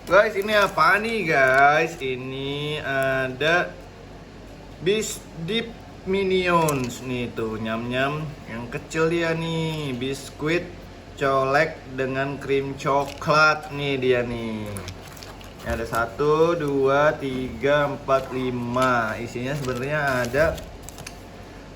Guys, ini apa nih guys? Ini ada bis dip minions nih tuh, nyam-nyam yang kecil dia nih, biskuit colek dengan krim coklat nih dia nih. Ini ada 1, 2, 3, 4, 5. Isinya sebenarnya ada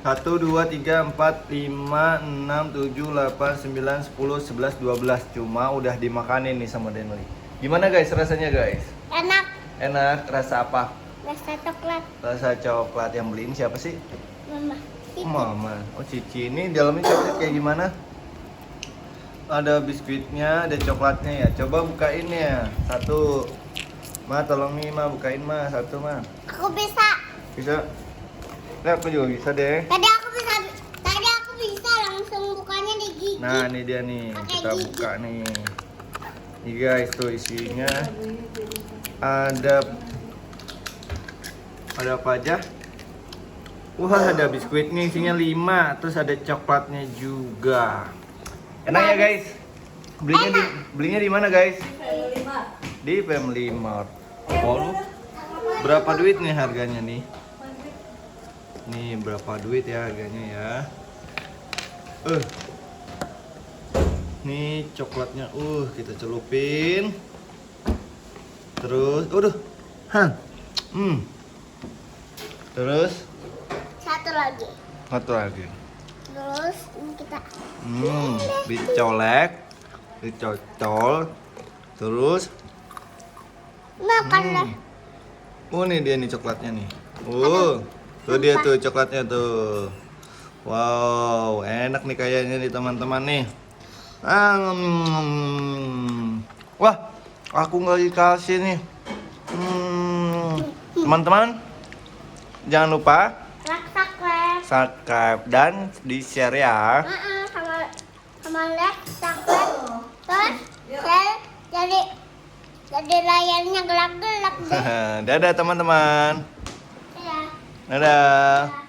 1, 2, 3, 4, 5, 6, 7, 8, 9, 10, 11, 12. Cuma udah dimakanin nih sama Denli. Gimana guys rasanya guys? Enak. Enak, rasa apa? Rasa coklat. Rasa coklat. Yang beliin siapa sih? Mama. Mama. Oh Cici, ini dalamnya coklat kayak gimana? Ada biskuitnya, ada coklatnya ya. Coba bukain ya. 1. Ma, tolong nih Ma, bukain Ma. 1 Ma. Aku bisa. Bisa? Nah, aku juga bisa deh. Tadi aku bisa langsung bukanya di gigi. Nah, ini dia nih. Pakai Kita gigi. buka nih. Nih guys, tuh isinya ada apa aja? Wah, ada biskuitnya isinya 5, terus ada coklatnya juga. Enak ya guys? Belinya di mana guys? Di Family Mart. Oh, berapa duit nih harganya nih? Nih berapa duit ya harganya ya? Nih coklatnya, kita celupin. Terus, terus Satu lagi. satu lagi. Terus ini kita. Dicolek, dicocol, terus. Makan lah. Nih dia nih coklatnya nih. Tuh dia tuh coklatnya tuh. Wow, enak nih kayaknya nih teman-teman nih. Wah, aku nggak dikasih nih. Teman-teman, jangan lupa subscribe dan di share ya. Sama like, subscribe, terus share jadi layarnya gelap-gelap deh. Dadah teman-teman. Ya. Dadah.